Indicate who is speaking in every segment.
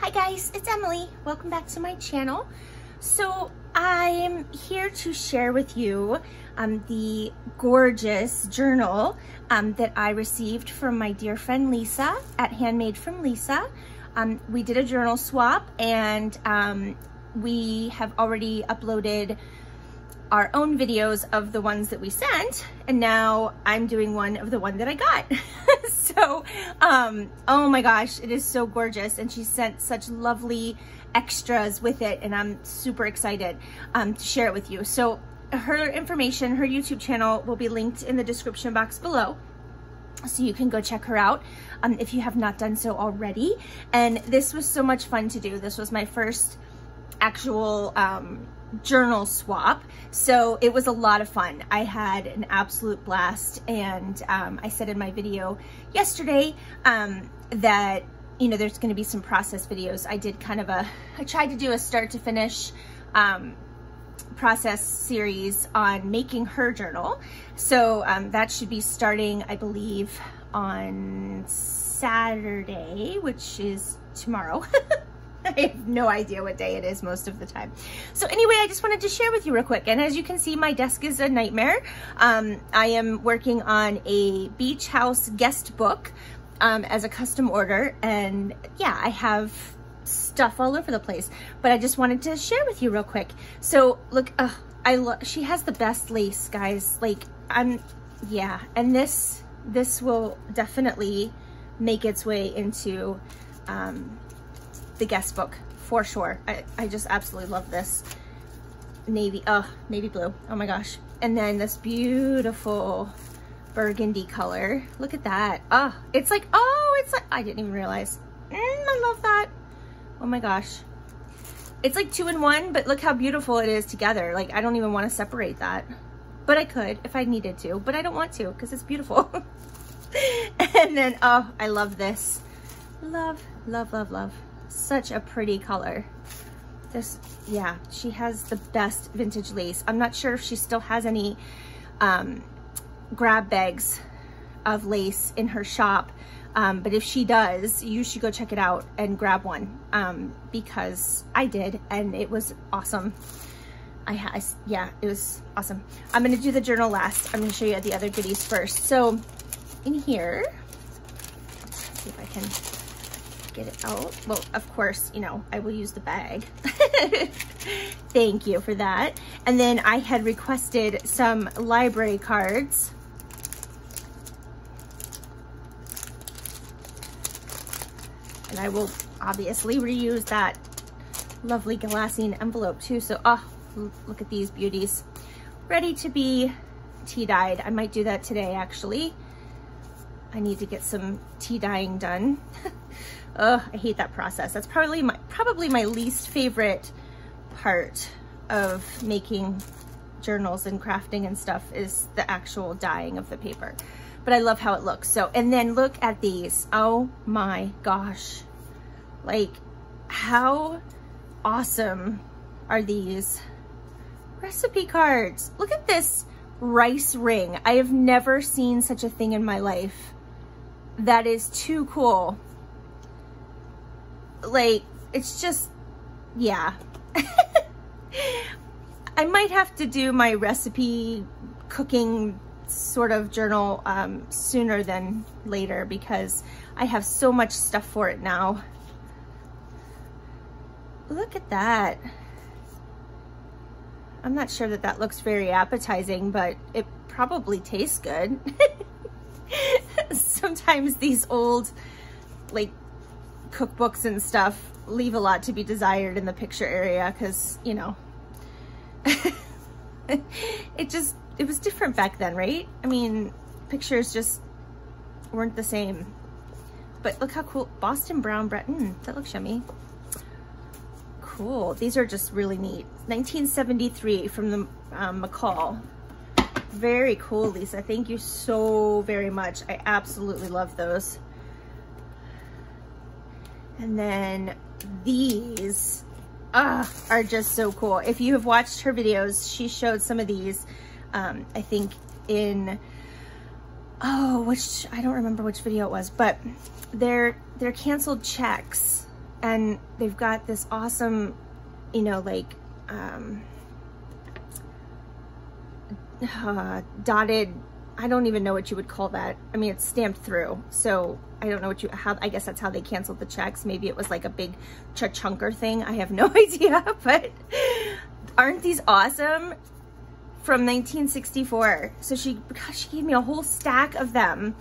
Speaker 1: Hi guys, it's Emily. Welcome back to my channel. So I am here to share with you the gorgeous journal that I received from my dear friend Lisa at Handmade from Lisa. We did a journal swap and we have already uploaded our own videos of the ones that we sent, and now I'm doing one of the one that I got. So, oh my gosh, it is so gorgeous, and she sent such lovely extras with it, and I'm super excited to share it with you. So her information, her YouTube channel will be linked in the description box below, so you can go check her out if you have not done so already. And this was so much fun to do. This was my first actual journal swap, so it was a lot of fun. I had an absolute blast, and I said in my video yesterday that, you know, there's going to be some process videos. I did kind of I tried to do a start to finish process series on making her journal, so that should be starting, I believe, on Saturday, which is tomorrow. I have no idea what day it is most of the time. So anyway, I just wanted to share with you real quick. And as you can see, my desk is a nightmare. I am working on a beach house guest book as a custom order. And yeah, I have stuff all over the place, but I just wanted to share with you real quick. So look, she has the best lace, guys. Like, yeah. And this will definitely make its way into the guest book for sure. I just absolutely love this navy blue. Oh my gosh. And then this beautiful burgundy color. Look at that. It's like I didn't even realize. I love that. Oh my gosh. It's like 2-in-1, but look how beautiful it is together. Like, I don't even want to separate that, but I could if I needed to, but I don't want to because it's beautiful. And then, I love this. Love, love, love, love. Such a pretty color. This, yeah, she has the best vintage lace. I'm not sure if she still has any grab bags of lace in her shop, but if she does, you should go check it out and grab one, because I did, and it was awesome. Yeah, it was awesome. I'm gonna do the journal last. I'm gonna show you the other goodies first. So in here, let's see if I can get it out. Well, of course, you know, I will use the bag. Thank you for that. And then I had requested some library cards. And I will obviously reuse that lovely glassine envelope too. So, look at these beauties. Ready to be tea dyed. I might do that today, actually. I need to get some tea dyeing done. I hate that process. That's probably my least favorite part of making journals and crafting and stuff, is the actual dyeing of the paper. But I love how it looks. So, and then look at these. Oh my gosh. Like, how awesome are these recipe cards? Look at this rice ring. I have never seen such a thing in my life. That is too cool. Like, it's just, yeah. I might have to do my recipe cooking sort of journal sooner than later, because I have so much stuff for it now. Look at that. I'm not sure that looks very appetizing, but it probably tastes good. Sometimes these old, like, cookbooks and stuff leave a lot to be desired in the picture area, because, you know, it was different back then, right? I mean, pictures just weren't the same. But look how cool. Boston Brown bread. That looks yummy. Cool. These are just really neat. 1973 from the McCall. Very cool, Lisa. Thank you so very much. I absolutely love those. And then these are just so cool. If you have watched her videos, she showed some of these, I think in, I don't remember which video it was, but they're canceled checks. and they've got this awesome, you know, like dotted, I don't even know what you would call that. I mean, it's stamped through, so I don't know what I guess that's how they canceled the checks. Maybe it was like a big chunker thing. I have no idea, but aren't these awesome? From 1964. So she gave me a whole stack of them.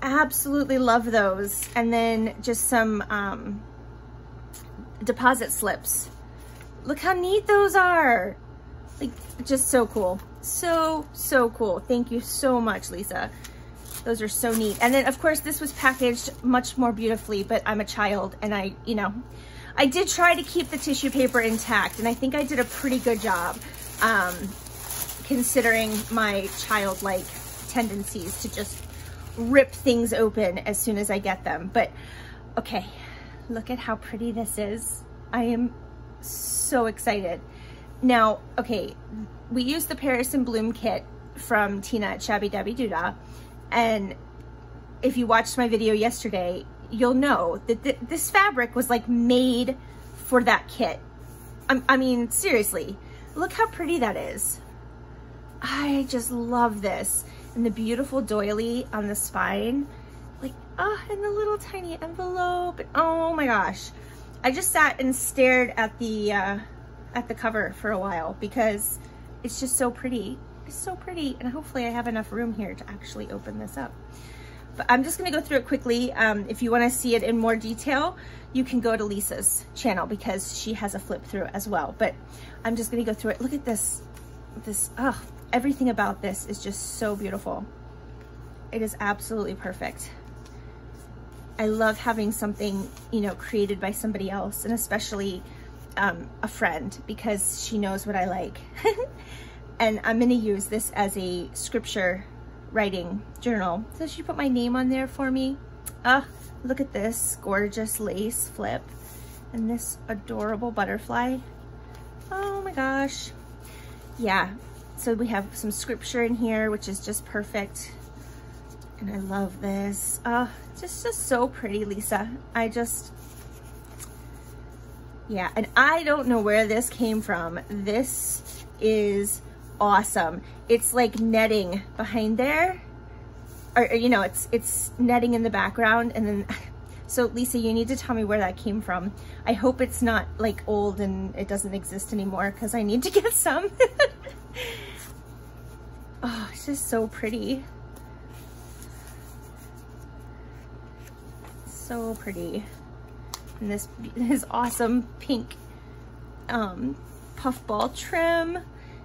Speaker 1: Absolutely love those. And then just some deposit slips. Look how neat those are. Like, just so cool. So cool. Thank you so much, Lisa. Those are so neat. And then of course this was packaged much more beautifully, but I'm a child and I did try to keep the tissue paper intact, and I think I did a pretty good job, considering my childlike tendencies to just rip things open as soon as I get them. But okay, look at how pretty this is. I am so excited. Now, okay, we used the Paris and Bloom kit from Tina at Shabby Dabby Doodah, and if you watched my video yesterday, you'll know that this fabric was like made for that kit. I mean, seriously, look how pretty that is. I just love this. And the beautiful doily on the spine, like, and the little tiny envelope. Oh my gosh. I just sat and stared at the cover for a while because it's just so pretty. It's so pretty, and hopefully I have enough room here to actually open this up. But I'm just gonna go through it quickly. If you wanna see it in more detail, you can go to Lisa's channel because she has a flip through as well. But I'm just gonna go through it. Look at this, everything about this is just so beautiful. It is absolutely perfect. I love having something, you know, created by somebody else, and especially a friend, because she knows what I like. And I'm gonna use this as a scripture writing journal. So she put my name on there for me. Look at this gorgeous lace flip and this adorable butterfly. Oh my gosh. Yeah, so we have some scripture in here, which is just perfect. And I love this. Just so pretty, Lisa. Yeah, and I don't know where this came from. This is awesome. It's like netting behind there, or you know, it's netting in the background, and then so Lisa, you need to tell me where that came from. I hope it's not like old and it doesn't exist anymore, because I need to get some. Oh, it's just so pretty. So pretty. And this awesome pink puffball trim,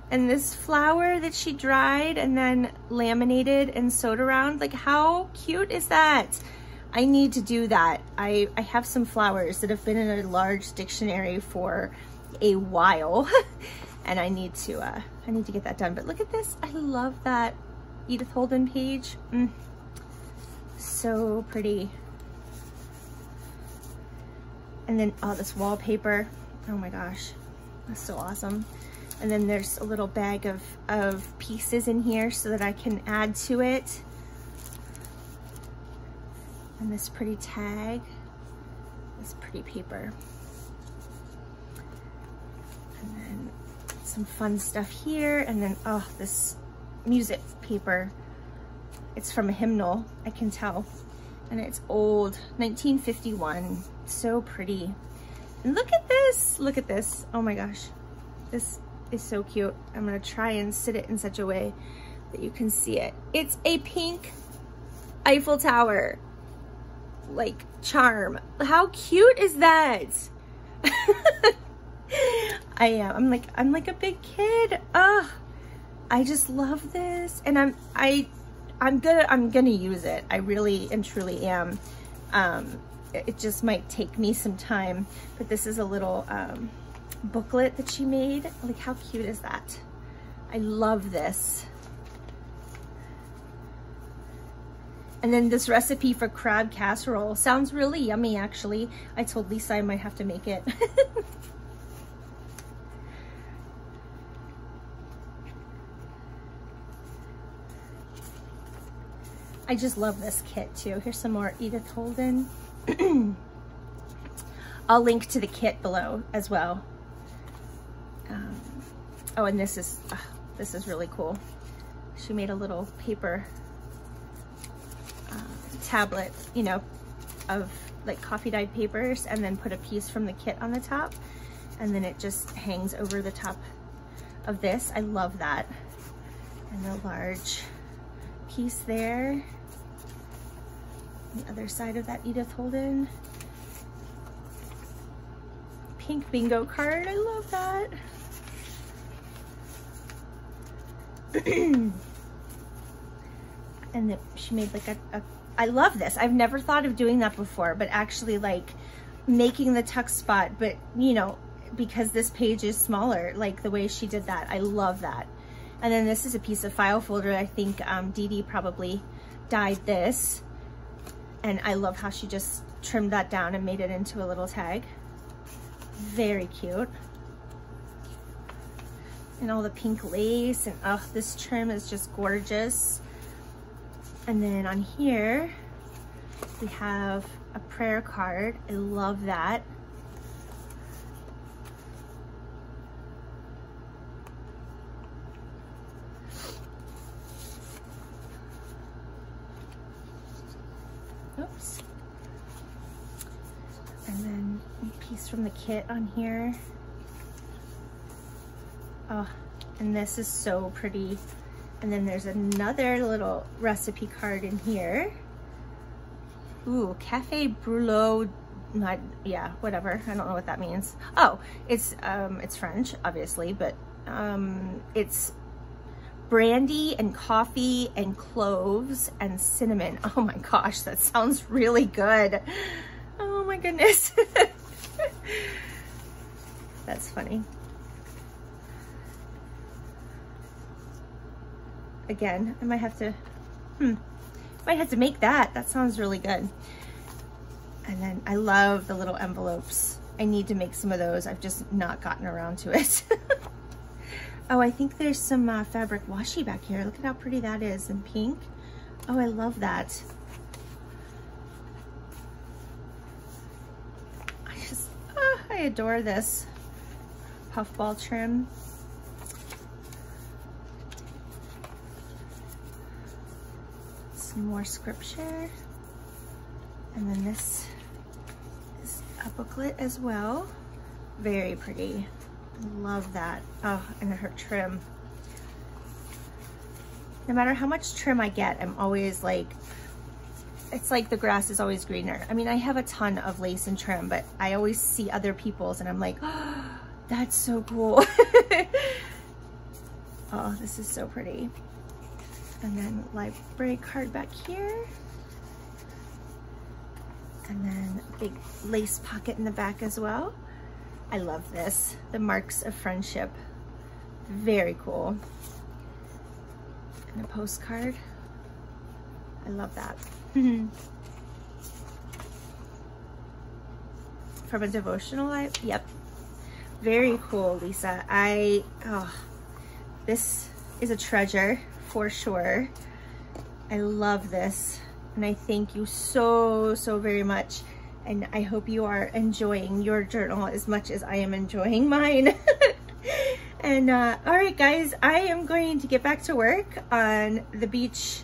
Speaker 1: and this flower that she dried and then laminated and sewed around. Like, how cute is that? I need to do that. I have some flowers that have been in a large dictionary for a while and I need to get that done. But look at this. I love that Edith Holden page. So pretty. And then, this wallpaper. Oh my gosh, that's so awesome. And then there's a little bag of pieces in here so that I can add to it. And this pretty tag, this pretty paper. And then some fun stuff here. And then, this music paper. It's from a hymnal, I can tell. And it's old, 1951. So pretty. And look at this. Look at this. Oh my gosh. This is so cute. I'm gonna try and sit it in such a way that you can see it. It's a pink Eiffel Tower, like, charm. How cute is that? I'm like a big kid. I just love this, and I'm gonna use it. I really and truly am. It just might take me some time, but this is a little booklet that she made. Like, how cute is that? I love this. And then this recipe for crab casserole sounds really yummy, actually. I told Lisa I might have to make it. I just love this kit too. Here's some more Edith Holden. I'll link to the kit below as well. Oh, and this is really cool. She made a little paper tablet, you know, of like coffee dyed papers, and then put a piece from the kit on the top, and then it just hangs over the top of this. I love that. And a large piece there. The other side of that Edith Holden. Pink bingo card, I love that. And she made like I love this. I've never thought of doing that before, but actually like making the tuck spot, but you know, because this page is smaller, like the way she did that, I love that. And then this is a piece of file folder. I think Dee Dee probably dyed this, and I love how she just trimmed that down and made it into a little tag. Very cute. And all the pink lace, and oh, this trim is just gorgeous. And then on here, we have a prayer card. I love that. Oops. And then a piece from the kit on here. Oh, and this is so pretty. And then there's another little recipe card in here. Ooh, Cafe Brulot, not, yeah, whatever. I don't know what that means. Oh, it's French, obviously, but it's brandy and coffee and cloves and cinnamon. Oh my gosh, that sounds really good. Oh my goodness. That's funny. Again, I might have to make that. That sounds really good. And then I love the little envelopes. I need to make some of those. I've just not gotten around to it. Oh, I think there's some fabric washi back here. Look at how pretty that is in pink. Oh, I love that. I adore this puffball trim. Some more scripture. And then this is a booklet as well. Very pretty. Love that. Oh, and her trim. No matter how much trim I get, I'm always like, it's like the grass is always greener. I mean, I have a ton of lace and trim, but I always see other people's and I'm like, oh, that's so cool. Oh, this is so pretty. And then library card back here. And then a big lace pocket in the back as well. I love this. The marks of friendship. Very cool. And a postcard. I love that. From a devotional life. Yep. Very cool, Lisa. This is a treasure for sure. I love this. And I thank you so, so very much. And I hope you are enjoying your journal as much as I am enjoying mine. And all right, guys, I am going to get back to work on the Beach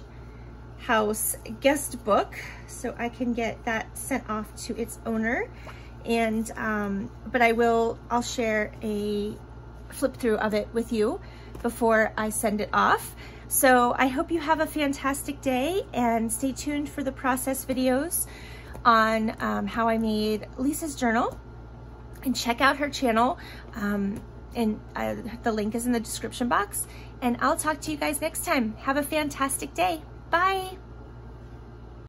Speaker 1: House guest book so I can get that sent off to its owner. And but I'll share a flip through of it with you before I send it off. So I hope you have a fantastic day, and stay tuned for the process videos on how I made Lisa's journal, and check out her channel. And the link is in the description box, and I'll talk to you guys next time. Have a fantastic day. Bye.